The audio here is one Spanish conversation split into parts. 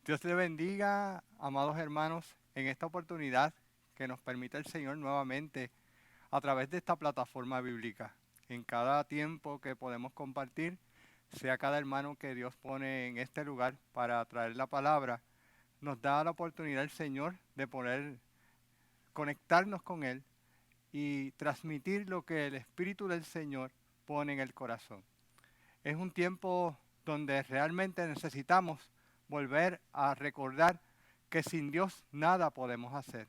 Dios le bendiga, amados hermanos, en esta oportunidad que nos permite el Señor nuevamente a través de esta plataforma bíblica. En cada tiempo que podemos compartir, sea cada hermano que Dios pone en este lugar para traer la palabra, nos da la oportunidad el Señor de poder conectarnos con Él y transmitir lo que el Espíritu del Señor pone en el corazón. Es un tiempo donde realmente necesitamos volver a recordar que sin Dios nada podemos hacer,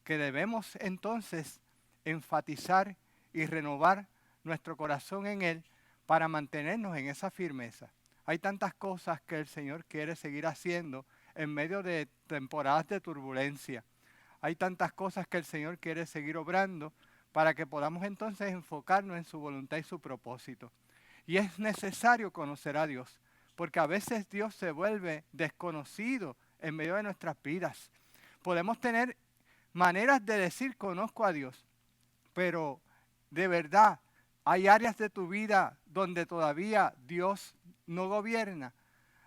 que debemos entonces enfatizar y renovar nuestro corazón en Él para mantenernos en esa firmeza. Hay tantas cosas que el Señor quiere seguir haciendo en medio de temporadas de turbulencia. Hay tantas cosas que el Señor quiere seguir obrando para que podamos entonces enfocarnos en su voluntad y su propósito. Y es necesario conocer a Dios, porque a veces Dios se vuelve desconocido en medio de nuestras vidas. Podemos tener maneras de decir conozco a Dios, pero de verdad hay áreas de tu vida donde todavía Dios no gobierna.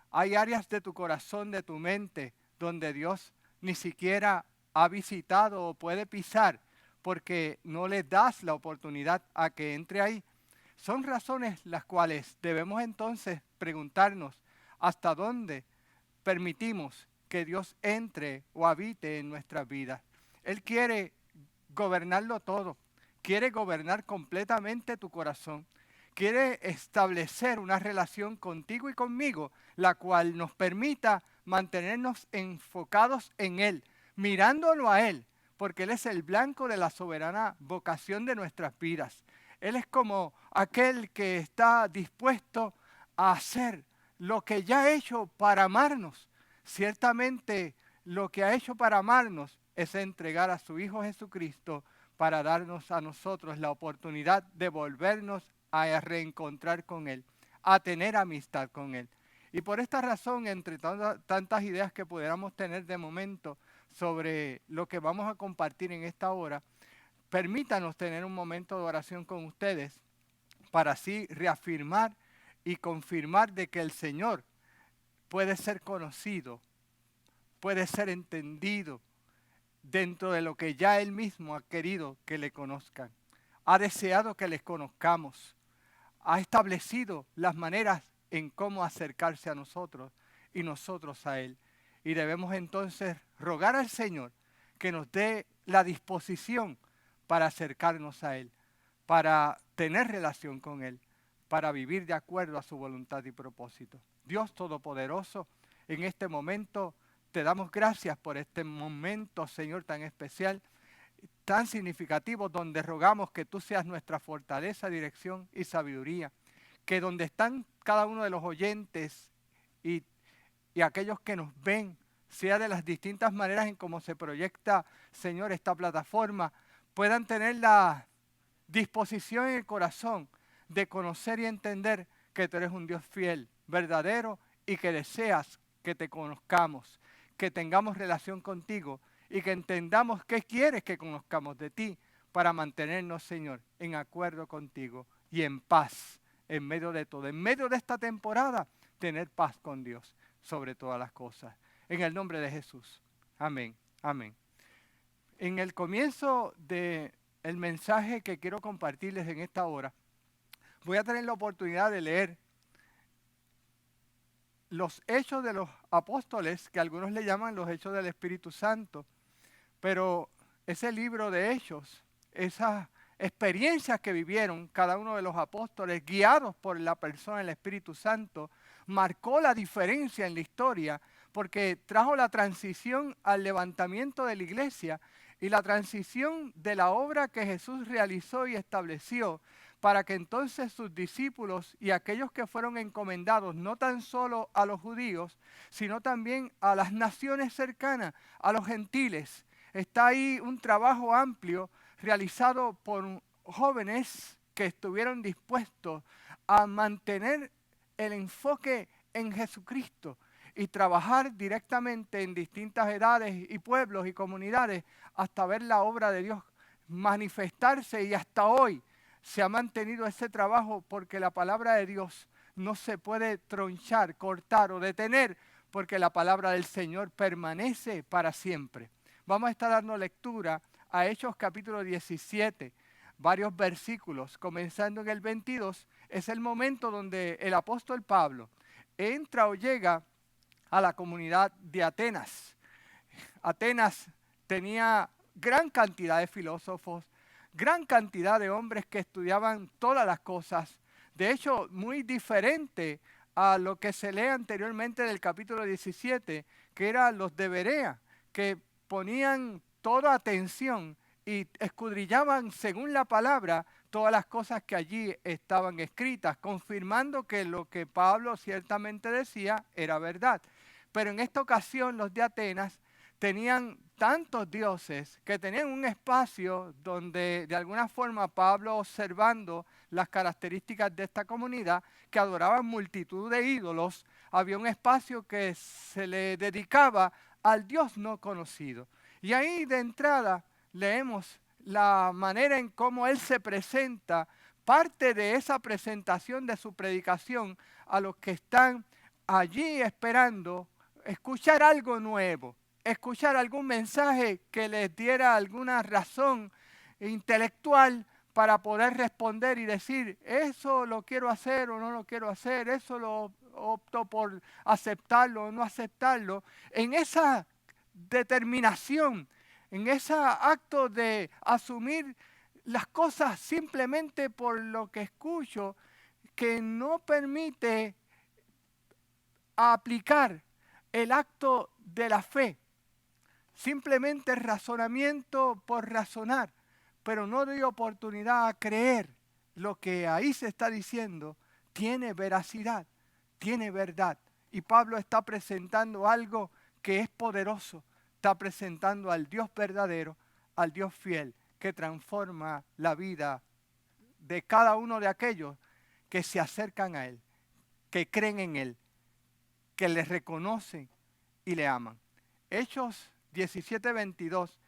Hay áreas de tu corazón, de tu mente, donde Dios ni siquiera ha visitado o puede pisar porque no le das la oportunidad a que entre ahí. Son razones las cuales debemos entonces preguntarnos hasta dónde permitimos que Dios entre o habite en nuestras vidas. Él quiere gobernarlo todo, quiere gobernar completamente tu corazón, quiere establecer una relación contigo y conmigo, la cual nos permita mantenernos enfocados en Él, mirándolo a Él, porque Él es el blanco de la soberana vocación de nuestras vidas. Él es como aquel que está dispuesto a hacer lo que ya ha hecho para amarnos. Ciertamente lo que ha hecho para amarnos es entregar a su Hijo Jesucristo para darnos a nosotros la oportunidad de volvernos a reencontrar con Él, a tener amistad con Él. Y por esta razón, entre tantas ideas que pudiéramos tener de momento sobre lo que vamos a compartir en esta hora, permítanos tener un momento de oración con ustedes para así reafirmar y confirmar de que el Señor puede ser conocido, puede ser entendido dentro de lo que ya Él mismo ha querido que le conozcan. Ha deseado que les conozcamos. Ha establecido las maneras en cómo acercarse a nosotros y nosotros a Él. Y debemos entonces rogar al Señor que nos dé la disposición para acercarnos a Él, para tener relación con Él, para vivir de acuerdo a su voluntad y propósito. Dios Todopoderoso, en este momento te damos gracias por este momento, Señor, tan especial, tan significativo, donde rogamos que tú seas nuestra fortaleza, dirección y sabiduría. Que donde están cada uno de los oyentes y, y aquellos que nos ven, sea de las distintas maneras en cómo se proyecta, Señor, esta plataforma, puedan tener la disposición en el corazón de conocer y entender que tú eres un Dios fiel, verdadero y que deseas que te conozcamos, que tengamos relación contigo y que entendamos qué quieres que conozcamos de ti para mantenernos, Señor, en acuerdo contigo y en paz en medio de todo. En medio de esta temporada, tener paz con Dios sobre todas las cosas. En el nombre de Jesús. Amén. Amén. En el comienzo de el mensaje que quiero compartirles en esta hora, voy a tener la oportunidad de leer los hechos de los apóstoles, que algunos le llaman los hechos del Espíritu Santo, pero ese libro de hechos, esas experiencias que vivieron cada uno de los apóstoles, guiados por la persona del Espíritu Santo, marcó la diferencia en la historia, porque trajo la transición al levantamiento de la iglesia y la transición de la obra que Jesús realizó y estableció para que entonces sus discípulos y aquellos que fueron encomendados no tan solo a los judíos, sino también a las naciones cercanas, a los gentiles. Está ahí un trabajo amplio realizado por jóvenes que estuvieron dispuestos a mantener el enfoque en Jesucristo y trabajar directamente en distintas edades y pueblos y comunidades hasta ver la obra de Dios manifestarse, y hasta hoy se ha mantenido ese trabajo porque la palabra de Dios no se puede tronchar, cortar o detener porque la palabra del Señor permanece para siempre. Vamos a estar dando lectura a Hechos capítulo 17, varios versículos, comenzando en el 22. Es el momento donde el apóstol Pablo entra o llega a la comunidad de Atenas. Atenas tenía gran cantidad de filósofos, gran cantidad de hombres que estudiaban todas las cosas. De hecho, muy diferente a lo que se lee anteriormente del capítulo 17, que eran los de Berea, que ponían toda atención y escudrillaban según la palabra todas las cosas que allí estaban escritas, confirmando que lo que Pablo ciertamente decía era verdad. Pero en esta ocasión los de Atenas tenían tantos dioses que tenían un espacio donde de alguna forma Pablo, observando las características de esta comunidad que adoraban multitud de ídolos, había un espacio que se le dedicaba al Dios no conocido. Y ahí de entrada leemos la manera en cómo él se presenta, parte de esa presentación de su predicación a los que están allí esperando escuchar algo nuevo, escuchar algún mensaje que les diera alguna razón intelectual para poder responder y decir, eso lo quiero hacer o no lo quiero hacer, eso lo opto por aceptarlo o no aceptarlo. En esa determinación, en ese acto de asumir las cosas simplemente por lo que escucho, que no permite aplicar el acto de la fe. Simplemente razonamiento por razonar, pero no doy oportunidad a creer lo que ahí se está diciendo tiene veracidad, tiene verdad. Y Pablo está presentando algo que es poderoso, está presentando al Dios verdadero, al Dios fiel, que transforma la vida de cada uno de aquellos que se acercan a Él, que creen en Él, que le reconocen y le aman. Hechos 17:22.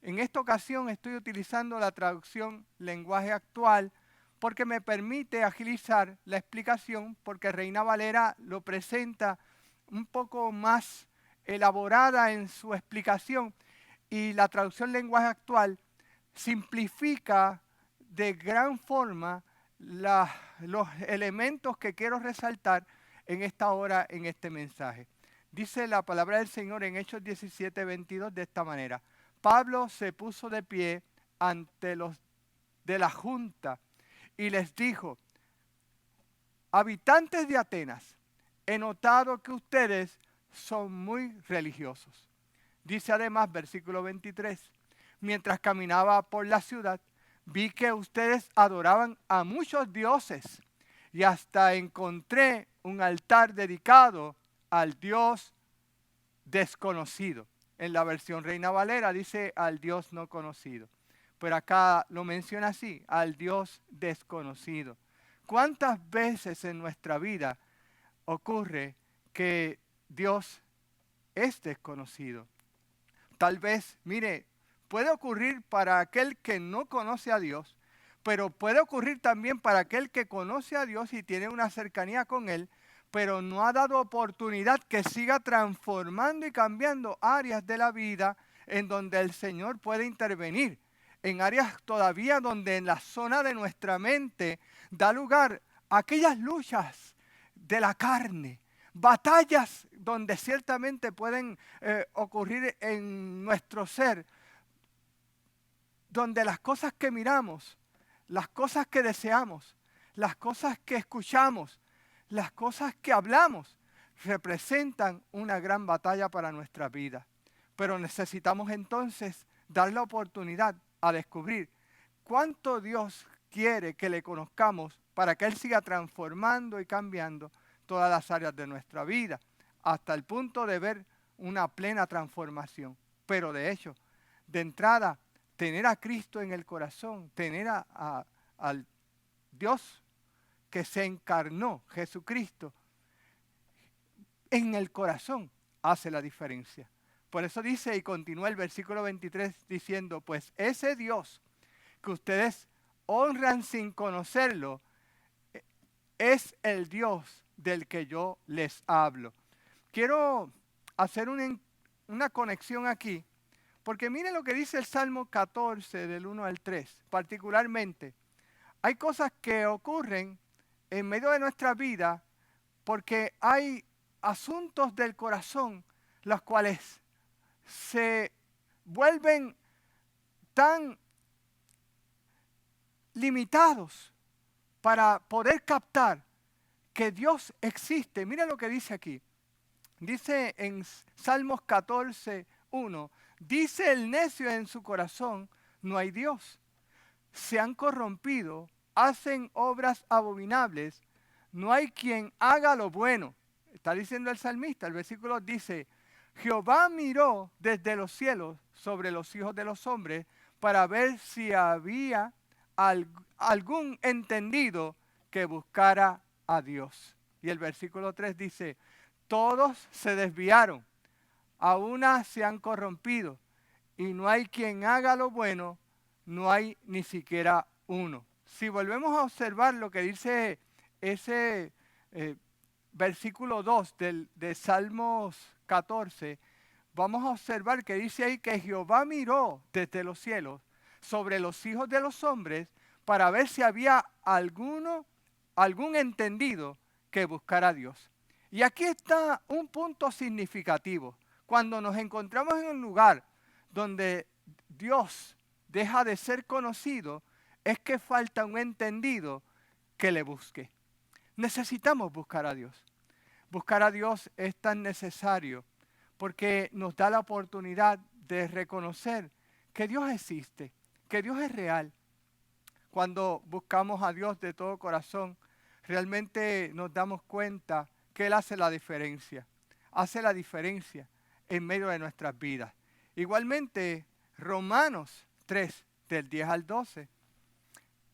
En esta ocasión estoy utilizando la traducción lenguaje actual porque me permite agilizar la explicación, porque Reina Valera lo presenta un poco más elaborada en su explicación y la traducción lenguaje actual simplifica de gran forma los elementos que quiero resaltar en esta hora, en este mensaje. Dice la palabra del Señor en Hechos 17:22 de esta manera. Pablo se puso de pie ante los de la junta y les dijo, habitantes de Atenas, he notado que ustedes son muy religiosos. Dice además, versículo 23, mientras caminaba por la ciudad, vi que ustedes adoraban a muchos dioses y hasta encontré un altar dedicado al Dios desconocido. En la versión Reina Valera dice al Dios no conocido. Pero acá lo menciona así, al Dios desconocido. ¿Cuántas veces en nuestra vida ocurre que Dios es desconocido? Tal vez, mire, puede ocurrir para aquel que no conoce a Dios, pero puede ocurrir también para aquel que conoce a Dios y tiene una cercanía con Él, pero no ha dado oportunidad que siga transformando y cambiando áreas de la vida en donde el Señor puede intervenir, en áreas todavía donde en la zona de nuestra mente da lugar a aquellas luchas de la carne, batallas donde ciertamente pueden ocurrir en nuestro ser, donde las cosas que miramos, las cosas que deseamos, las cosas que escuchamos, las cosas que hablamos, representan una gran batalla para nuestra vida. Pero necesitamos entonces dar la oportunidad a descubrir cuánto Dios quiere que le conozcamos para que Él siga transformando y cambiando todas las áreas de nuestra vida, hasta el punto de ver una plena transformación. Pero de hecho, de entrada, tener a Cristo en el corazón, tener al Dios que se encarnó, Jesucristo, en el corazón, hace la diferencia. Por eso dice, y continúa el versículo 23 diciendo, pues ese Dios que ustedes honran sin conocerlo, es el Dios del que yo les hablo. quiero hacer una conexión aquí, porque mire lo que dice el Salmo 14 del 1 al 3, particularmente. Hay cosas que ocurren en medio de nuestra vida porque hay asuntos del corazón los cuales se vuelven tan limitados para poder captar que Dios existe. Mira lo que dice aquí. Dice en Salmos 14, 1, dice el necio en su corazón, no hay Dios. Se han corrompido, hacen obras abominables, no hay quien haga lo bueno. Está diciendo el salmista, el versículo dice, Jehová miró desde los cielos sobre los hijos de los hombres para ver si había algún entendido que buscara a Dios. Y el versículo 3 dice, todos se desviaron, a una se han corrompido, y no hay quien haga lo bueno, no hay ni siquiera uno. Si volvemos a observar lo que dice ese versículo 2 de Salmos 14, vamos a observar que dice ahí que Jehová miró desde los cielos sobre los hijos de los hombres para ver si había algún entendido que buscara a Dios. Y aquí está un punto significativo. Cuando nos encontramos en un lugar donde Dios deja de ser conocido, es que falta un entendido que le busque. Necesitamos buscar a Dios. Buscar a Dios es tan necesario porque nos da la oportunidad de reconocer que Dios existe, que Dios es real. Cuando buscamos a Dios de todo corazón, realmente nos damos cuenta que Él hace la diferencia en medio de nuestras vidas. Igualmente, Romanos 3, del 10 al 12,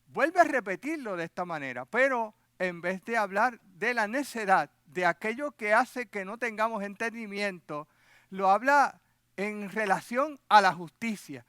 vuelve a repetirlo de esta manera, pero en vez de hablar de la necedad, de aquello que hace que no tengamos entendimiento, lo habla en relación a la justicia,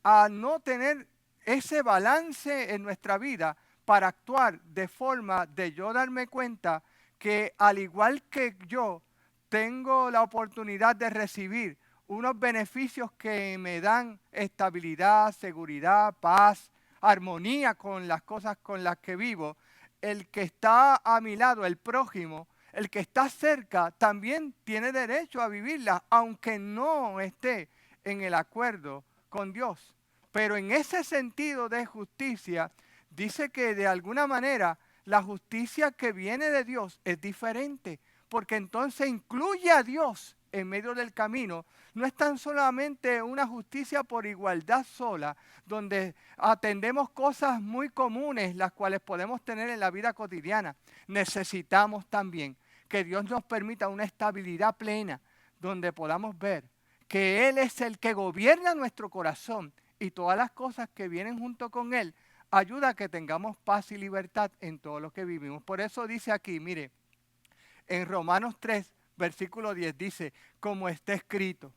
a no tener ese balance en nuestra vida para actuar de forma de yo darme cuenta que al igual que yo tengo la oportunidad de recibir unos beneficios que me dan estabilidad, seguridad, paz, armonía con las cosas con las que vivo, el que está a mi lado, el prójimo, el que está cerca, también tiene derecho a vivirla, aunque no esté en el acuerdo con Dios. Pero en ese sentido de justicia, dice que de alguna manera la justicia que viene de Dios es diferente, porque entonces incluye a Dios en medio del camino. No es tan solamente una justicia por igualdad sola, donde atendemos cosas muy comunes, las cuales podemos tener en la vida cotidiana. Necesitamos también que Dios nos permita una estabilidad plena, donde podamos ver que Él es el que gobierna nuestro corazón y todas las cosas que vienen junto con Él, ayuda a que tengamos paz y libertad en todo lo que vivimos. Por eso dice aquí, mire, en Romanos 3, versículo 10 dice, como está escrito,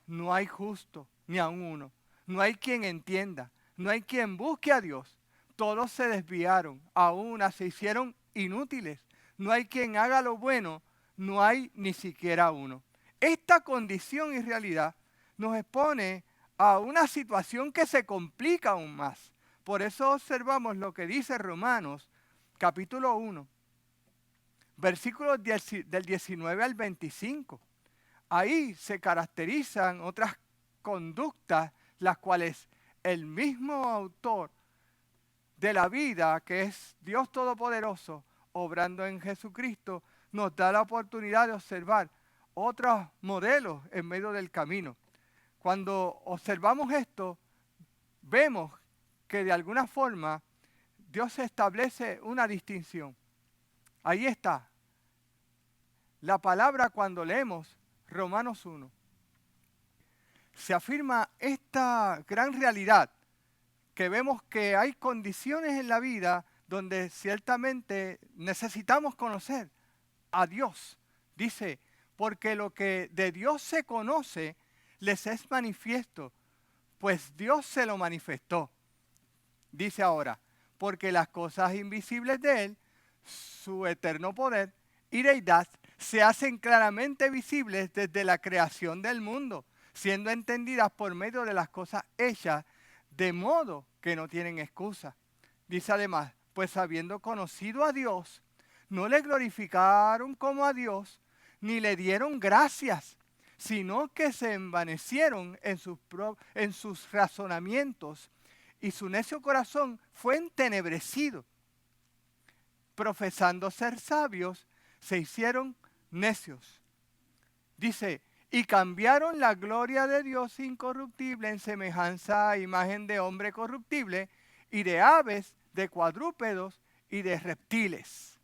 no hay justo ni aun uno, no hay quien entienda, no hay quien busque a Dios. Todos se desviaron, a una se hicieron inútiles. No hay quien haga lo bueno, no hay ni siquiera uno. Esta condición y realidad nos expone a una situación que se complica aún más. Por eso observamos lo que dice Romanos, capítulo 1, versículos del 19 al 25. Ahí se caracterizan otras conductas, las cuales el mismo autor de la vida, que es Dios Todopoderoso, obrando en Jesucristo, nos da la oportunidad de observar otros modelos en medio del camino. Cuando observamos esto, vemos que de alguna forma Dios establece una distinción. Ahí está. La palabra cuando leemos Romanos 1, se afirma esta gran realidad, que vemos que hay condiciones en la vida donde ciertamente necesitamos conocer a Dios. Dice, porque lo que de Dios se conoce les es manifiesto, pues Dios se lo manifestó. Dice ahora, porque las cosas invisibles de Él, su eterno poder y deidad, se hacen claramente visibles desde la creación del mundo, siendo entendidas por medio de las cosas hechas, de modo que no tienen excusa. Dice además, pues habiendo conocido a Dios, no le glorificaron como a Dios, ni le dieron gracias, sino que se envanecieron en sus razonamientos, y su necio corazón fue entenebrecido. Profesando ser sabios, se hicieron necios. Dice, y cambiaron la gloria de Dios incorruptible en semejanza a imagen de hombre corruptible, y de aves, de cuadrúpedos y de reptiles.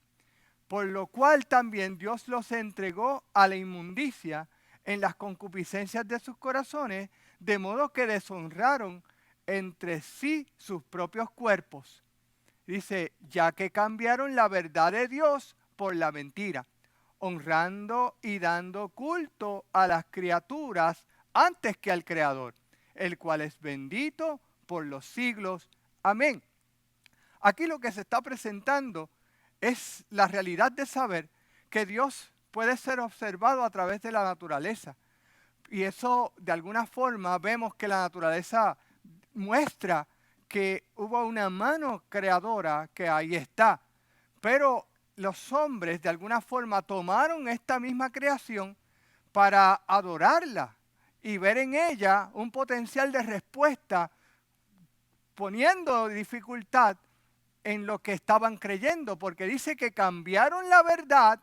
Por lo cual también Dios los entregó a la inmundicia en las concupiscencias de sus corazones, de modo que deshonraron entre sí sus propios cuerpos. Dice, ya que cambiaron la verdad de Dios por la mentira, honrando y dando culto a las criaturas antes que al Creador, el cual es bendito por los siglos. Amén. Aquí lo que se está presentando es la realidad de saber que Dios puede ser observado a través de la naturaleza. Y eso, de alguna forma, vemos que la naturaleza muestra que hubo una mano creadora que ahí está. Pero los hombres, de alguna forma, tomaron esta misma creación para adorarla y ver en ella un potencial de respuesta, poniendo dificultad en lo que estaban creyendo, porque dice que cambiaron la verdad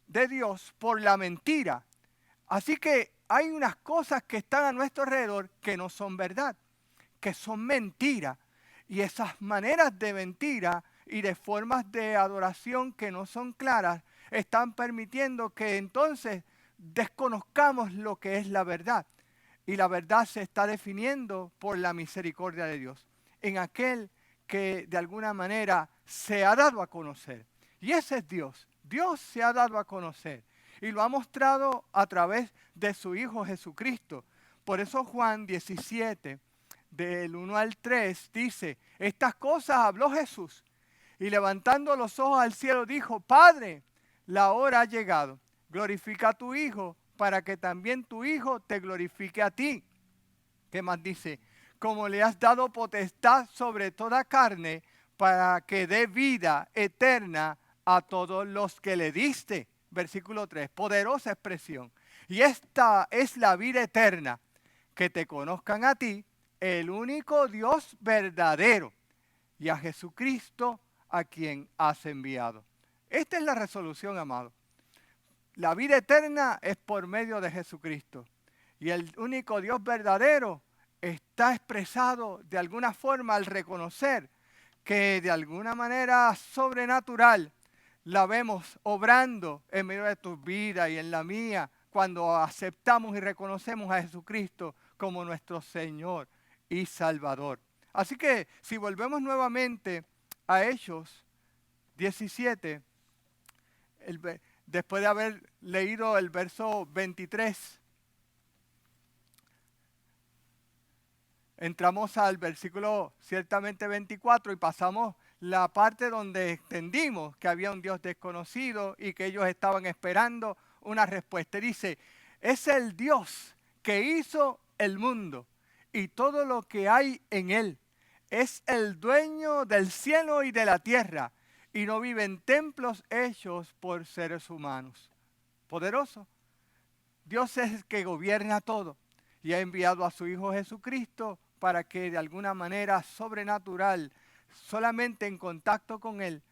de Dios por la mentira. Así que hay unas cosas que están a nuestro alrededor que no son verdad, que son mentira. Y esas maneras de mentira y de formas de adoración que no son claras están permitiendo que entonces desconozcamos lo que es la verdad. Y la verdad se está definiendo por la misericordia de Dios, en aquel que de alguna manera se ha dado a conocer. Y ese es Dios. Dios se ha dado a conocer y lo ha mostrado a través de su Hijo Jesucristo. Por eso Juan 17, del 1 al 3, dice, estas cosas habló Jesús y levantando los ojos al cielo dijo, Padre, la hora ha llegado, glorifica a tu Hijo para que también tu Hijo te glorifique a ti. ¿Qué más dice? Como le has dado potestad sobre toda carne para que dé vida eterna a todos los que le diste. Versículo 3, poderosa expresión. Y esta es la vida eterna, que te conozcan a ti, el único Dios verdadero, y a Jesucristo a quien has enviado. Esta es la resolución, amado. La vida eterna es por medio de Jesucristo. Y el único Dios verdadero está expresado de alguna forma al reconocer que de alguna manera sobrenatural la vemos obrando en medio de tu vida y en la mía cuando aceptamos y reconocemos a Jesucristo como nuestro Señor y Salvador. Así que si volvemos nuevamente a Hechos 17, después de haber leído el verso 23, entramos al versículo ciertamente 24 y pasamos la parte donde entendimos que había un Dios desconocido y que ellos estaban esperando una respuesta. Dice, es el Dios que hizo el mundo y todo lo que hay en él. Es el dueño del cielo y de la tierra y no vive en templos hechos por seres humanos. Poderoso. Dios es el que gobierna todo y ha enviado a su Hijo Jesucristo para que de alguna manera sobrenatural, solamente en contacto con Él,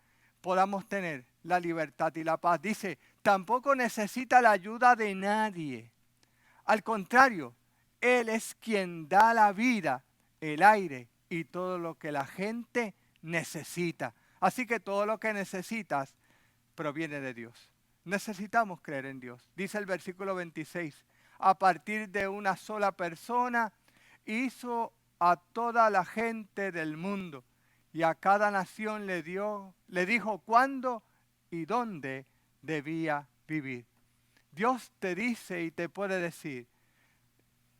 podamos tener la libertad y la paz. Dice, tampoco necesita la ayuda de nadie. Al contrario, Él es quien da la vida, el aire y todo lo que la gente necesita. Así que todo lo que necesitas proviene de Dios. Necesitamos creer en Dios. Dice el versículo 26, a partir de una sola persona hizo a toda la gente del mundo y a cada nación le dijo cuándo y dónde debía vivir. Dios te dice y te puede decir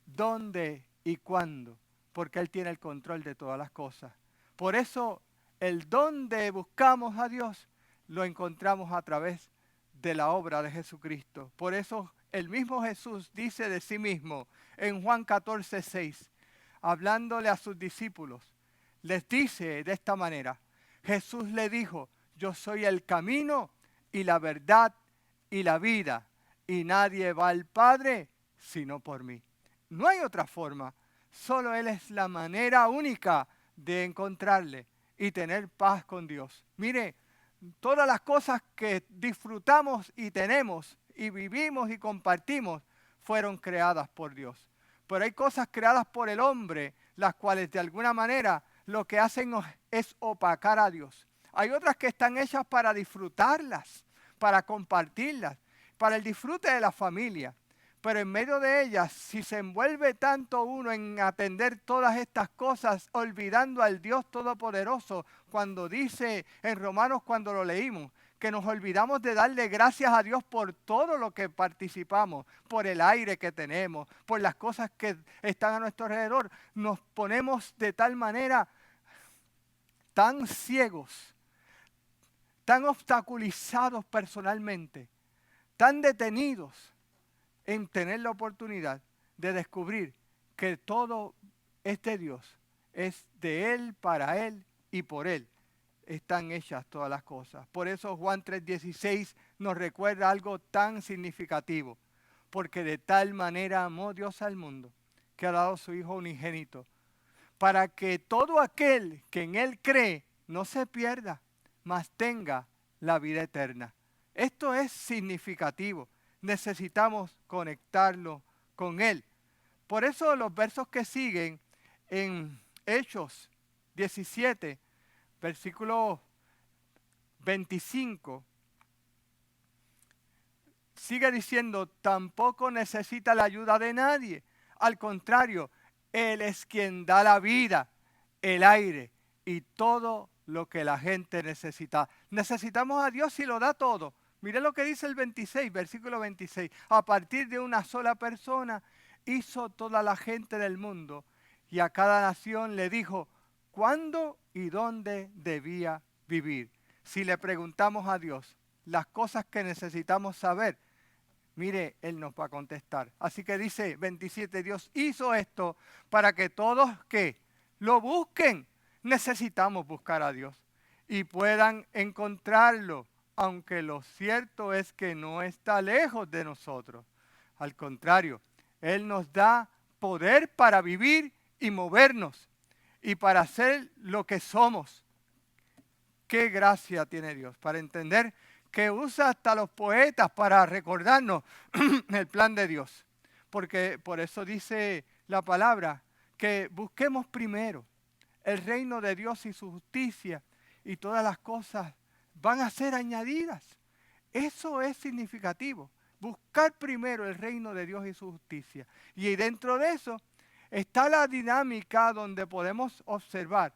dónde y cuándo, porque Él tiene el control de todas las cosas. Por eso el dónde buscamos a Dios lo encontramos a través de la obra de Jesucristo. Por eso el mismo Jesús dice de sí mismo en Juan 14:6, hablándole a sus discípulos, les dice de esta manera, Jesús le dijo, yo soy el camino y la verdad y la vida, y nadie va al Padre sino por mí. No hay otra forma, solo Él es la manera única de encontrarle y tener paz con Dios. Mire, todas las cosas que disfrutamos y tenemos y vivimos y compartimos fueron creadas por Dios. Pero hay cosas creadas por el hombre, las cuales de alguna manera lo que hacen es opacar a Dios. Hay otras que están hechas para disfrutarlas, para compartirlas, para el disfrute de la familia. Pero en medio de ellas, si se envuelve tanto uno en atender todas estas cosas, olvidando al Dios Todopoderoso, cuando dice en Romanos, cuando lo leímos, que nos olvidamos de darle gracias a Dios por todo lo que participamos, por el aire que tenemos, por las cosas que están a nuestro alrededor, nos ponemos de tal manera tan ciegos, tan obstaculizados personalmente, tan detenidos en tener la oportunidad de descubrir que todo es de Dios, es de Él, para Él y por Él están hechas todas las cosas. Por eso Juan 3:16 nos recuerda algo tan significativo, porque de tal manera amó Dios al mundo, que ha dado a su Hijo unigénito, para que todo aquel que en Él cree no se pierda, mas tenga la vida eterna. Esto es significativo. Necesitamos conectarlo con Él. Por eso los versos que siguen en Hechos 17, versículo 25, sigue diciendo, tampoco necesita la ayuda de nadie. Al contrario, Él es quien da la vida, el aire y todo lo que la gente necesita. Necesitamos a Dios y lo da todo. Mire lo que dice el 26, versículo 26. A partir de una sola persona hizo toda la gente del mundo y a cada nación le dijo cuándo y dónde debía vivir. Si le preguntamos a Dios las cosas que necesitamos saber, mire, Él nos va a contestar. Así que dice 27, Dios hizo esto para que todos que lo busquen, necesitamos buscar a Dios y puedan encontrarlo, aunque lo cierto es que no está lejos de nosotros. Al contrario, Él nos da poder para vivir y movernos y para ser lo que somos. Qué gracia tiene Dios para entender que usa hasta los poetas para recordarnos el plan de Dios. Porque por eso dice la palabra que busquemos primero el reino de Dios y su justicia y todas las cosas van a ser añadidas. Eso es significativo. Buscar primero el reino de Dios y su justicia. Y dentro de eso está la dinámica donde podemos observar,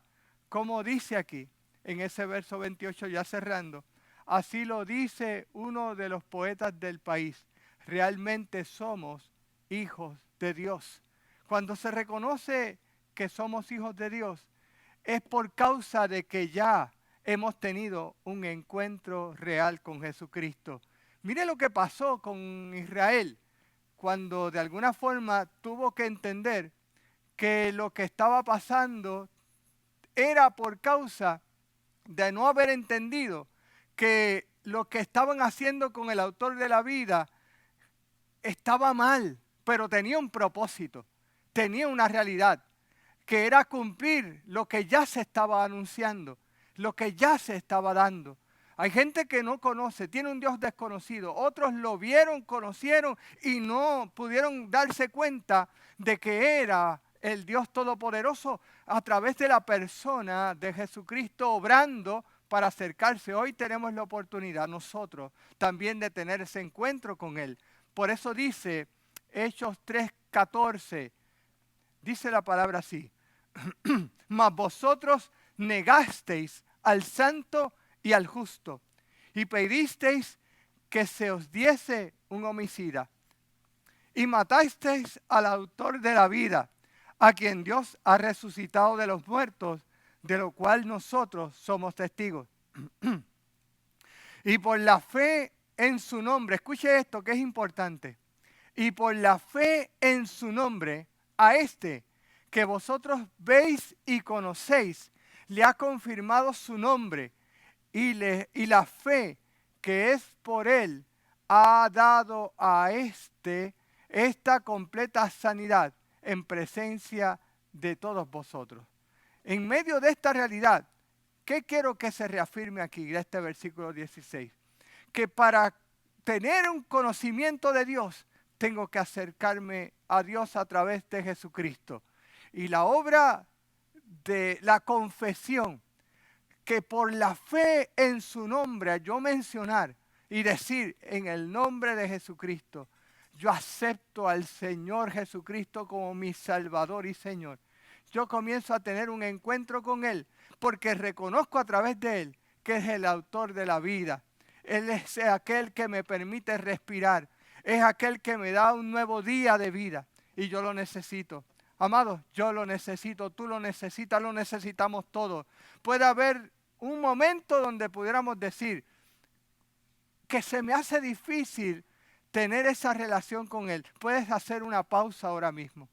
como dice aquí, en ese verso 28 ya cerrando, así lo dice uno de los poetas del país, realmente somos hijos de Dios. Cuando se reconoce que somos hijos de Dios, es por causa de que ya hemos tenido un encuentro real con Jesucristo. Mire lo que pasó con Israel, cuando de alguna forma tuvo que entender que lo que estaba pasando era por causa de no haber entendido que lo que estaban haciendo con el autor de la vida estaba mal, pero tenía un propósito, tenía una realidad, que era cumplir lo que ya se estaba anunciando, lo que ya se estaba dando. Hay gente que no conoce, tiene un Dios desconocido. Otros lo vieron, conocieron y no pudieron darse cuenta de que era el Dios Todopoderoso a través de la persona de Jesucristo obrando para acercarse. Hoy tenemos la oportunidad nosotros también de tener ese encuentro con Él. Por eso dice Hechos 3:14, dice la palabra así, mas vosotros negasteis al santo y al justo, y pedisteis que se os diese un homicida, y matasteis al autor de la vida, a quien Dios ha resucitado de los muertos, de lo cual nosotros somos testigos. Y por la fe en su nombre, escuche esto que es importante, y por la fe en su nombre, a este que vosotros veis y conocéis, le ha confirmado su nombre, y la fe que es por él ha dado a esta completa sanidad en presencia de todos vosotros. En medio de esta realidad, ¿qué quiero que se reafirme aquí en este versículo 16? Que para tener un conocimiento de Dios, tengo que acercarme a Dios a través de Jesucristo. Y la obra de la confesión, que por la fe en su nombre yo mencionar y decir en el nombre de Jesucristo, yo acepto al Señor Jesucristo como mi Salvador y Señor. Yo comienzo a tener un encuentro con Él porque reconozco a través de Él que es el autor de la vida. Él es aquel que me permite respirar. Es aquel que me da un nuevo día de vida y yo lo necesito. Amados, yo lo necesito, tú lo necesitas, lo necesitamos todos. Puede haber un momento donde pudiéramos decir que se me hace difícil tener esa relación con Él. Puedes hacer una pausa ahora mismo.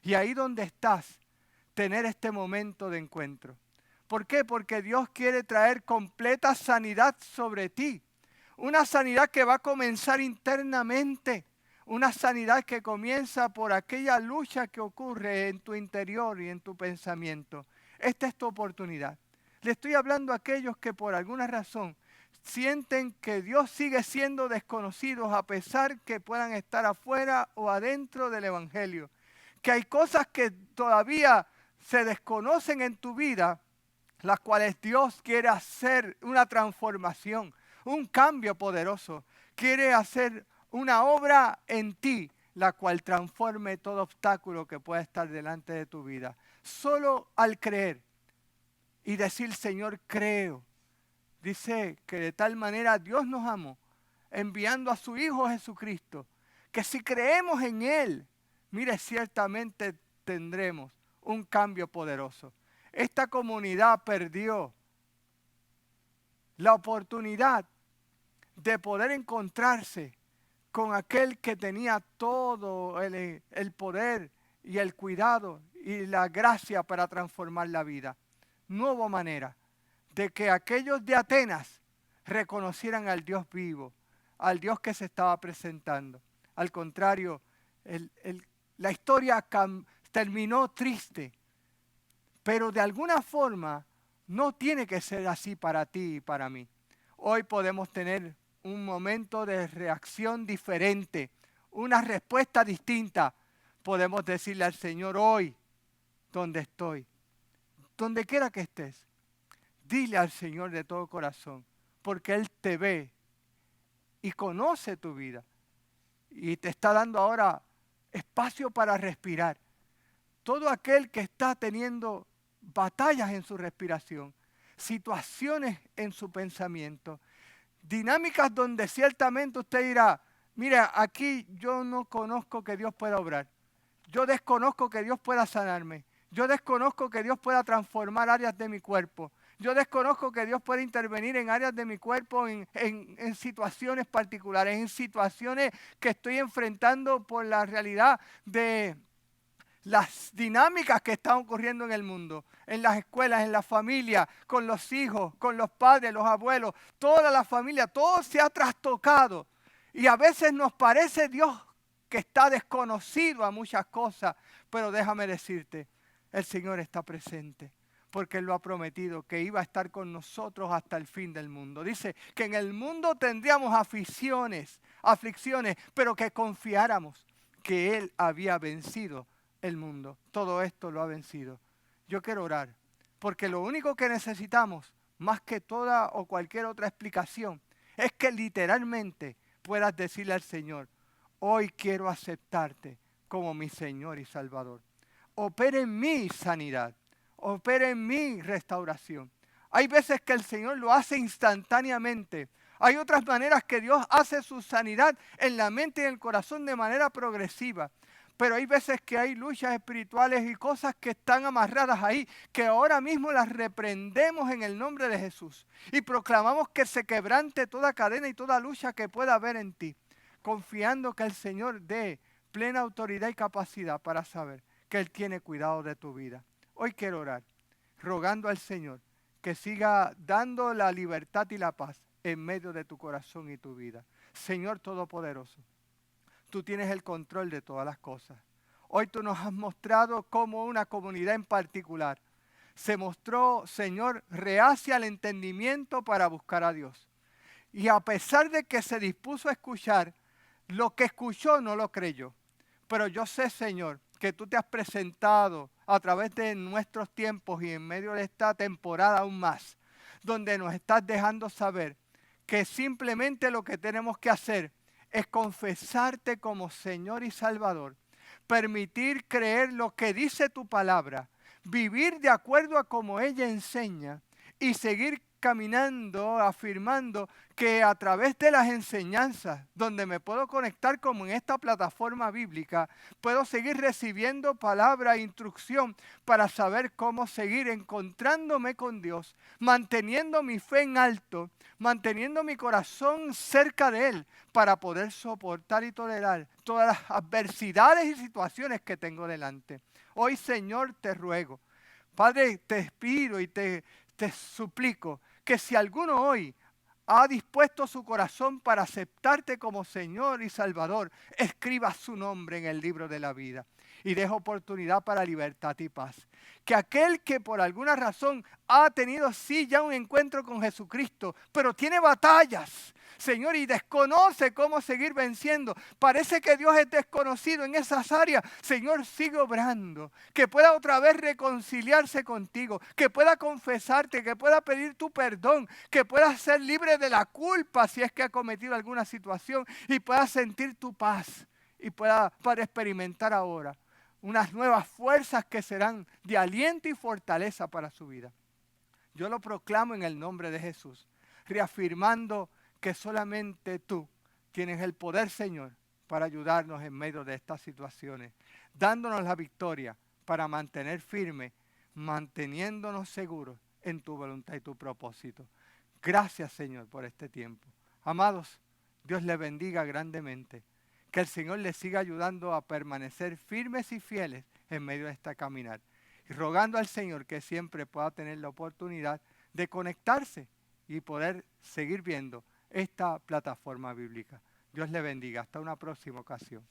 Y ahí donde estás, tener este momento de encuentro. ¿Por qué? Porque Dios quiere traer completa sanidad sobre ti. Una sanidad que va a comenzar internamente. Una sanidad que comienza por aquella lucha que ocurre en tu interior y en tu pensamiento. Esta es tu oportunidad. Le estoy hablando a aquellos que por alguna razón sienten que Dios sigue siendo desconocido a pesar que puedan estar afuera o adentro del Evangelio. Que hay cosas que todavía se desconocen en tu vida, las cuales Dios quiere hacer una transformación, un cambio poderoso. Quiere hacer una obra en ti, la cual transforme todo obstáculo que pueda estar delante de tu vida. Solo al creer y decir, Señor, creo. Dice que de tal manera Dios nos amó, enviando a su Hijo Jesucristo, que si creemos en Él, mire, ciertamente tendremos un cambio poderoso. Esta comunidad perdió la oportunidad de poder encontrarse con aquel que tenía todo el poder y el cuidado y la gracia para transformar la vida. No hubo manera de que aquellos de Atenas reconocieran al Dios vivo, al Dios que se estaba presentando. Al contrario, la historia terminó triste, pero de alguna forma no tiene que ser así para ti y para mí. Hoy podemos tener un momento de reacción diferente, una respuesta distinta. Podemos decirle al Señor hoy, donde estoy, donde quiera que estés, dile al Señor de todo corazón, porque Él te ve y conoce tu vida y te está dando ahora espacio para respirar. Todo aquel que está teniendo batallas en su respiración, situaciones en su pensamiento, dinámicas donde ciertamente usted dirá, mira, aquí yo no conozco que Dios pueda obrar. Yo desconozco que Dios pueda sanarme. Yo desconozco que Dios pueda transformar áreas de mi cuerpo. Yo desconozco que Dios pueda intervenir en áreas de mi cuerpo, en situaciones particulares, en situaciones que estoy enfrentando por la realidad de las dinámicas que están ocurriendo en el mundo, en las escuelas, en la familia, con los hijos, con los padres, los abuelos, toda la familia, todo se ha trastocado. Y a veces nos parece Dios que está desconocido a muchas cosas, pero déjame decirte, el Señor está presente, porque Él lo ha prometido, que iba a estar con nosotros hasta el fin del mundo. Dice que en el mundo tendríamos aflicciones, pero que confiáramos que Él había vencido el mundo. Todo esto lo ha vencido. Yo quiero orar, porque lo único que necesitamos, más que toda o cualquier otra explicación, es que literalmente puedas decirle al Señor, hoy quiero aceptarte como mi Señor y Salvador. Opera en mi sanidad, opera en mi restauración. Hay veces que el Señor lo hace instantáneamente. Hay otras maneras que Dios hace su sanidad en la mente y en el corazón de manera progresiva. Pero hay veces que hay luchas espirituales y cosas que están amarradas ahí, que ahora mismo las reprendemos en el nombre de Jesús. Y proclamamos que se quebrante toda cadena y toda lucha que pueda haber en ti, confiando que el Señor dé plena autoridad y capacidad para saber que Él tiene cuidado de tu vida. Hoy quiero orar, rogando al Señor que siga dando la libertad y la paz en medio de tu corazón y tu vida. Señor Todopoderoso, tú tienes el control de todas las cosas. Hoy tú nos has mostrado cómo una comunidad en particular se mostró, Señor, reacia al entendimiento para buscar a Dios. Y a pesar de que se dispuso a escuchar, lo que escuchó no lo creyó. Pero yo sé, Señor, que tú te has presentado a través de nuestros tiempos y en medio de esta temporada aún más, donde nos estás dejando saber que simplemente lo que tenemos que hacer es confesarte como Señor y Salvador, permitir creer lo que dice tu palabra, vivir de acuerdo a como ella enseña y seguir caminando, afirmando que a través de las enseñanzas, donde me puedo conectar como en esta plataforma bíblica, puedo seguir recibiendo palabra e instrucción para saber cómo seguir encontrándome con Dios, manteniendo mi fe en alto, manteniendo mi corazón cerca de Él, para poder soportar y tolerar todas las adversidades y situaciones que tengo delante. Hoy, Señor, te ruego, Padre, te pido y te suplico que si alguno hoy ha dispuesto su corazón para aceptarte como Señor y Salvador, escriba su nombre en el libro de la vida y deja oportunidad para libertad y paz. Que aquel que por alguna razón ha tenido sí ya un encuentro con Jesucristo, pero tiene batallas, Señor, y desconoce cómo seguir venciendo. Parece que Dios es desconocido en esas áreas. Señor, sigue obrando. Que pueda otra vez reconciliarse contigo. Que pueda confesarte, que pueda pedir tu perdón. Que pueda ser libre de la culpa si es que ha cometido alguna situación. Y pueda sentir tu paz. Y pueda para experimentar ahora unas nuevas fuerzas que serán de aliento y fortaleza para su vida. Yo lo proclamo en el nombre de Jesús, reafirmando que solamente tú tienes el poder, Señor, para ayudarnos en medio de estas situaciones, dándonos la victoria para mantener firme, manteniéndonos seguros en tu voluntad y tu propósito. Gracias, Señor, por este tiempo. Amados, Dios les bendiga grandemente. Que el Señor les siga ayudando a permanecer firmes y fieles en medio de esta caminar. Y rogando al Señor que siempre pueda tener la oportunidad de conectarse y poder seguir viendo esta plataforma bíblica. Dios le bendiga. Hasta una próxima ocasión.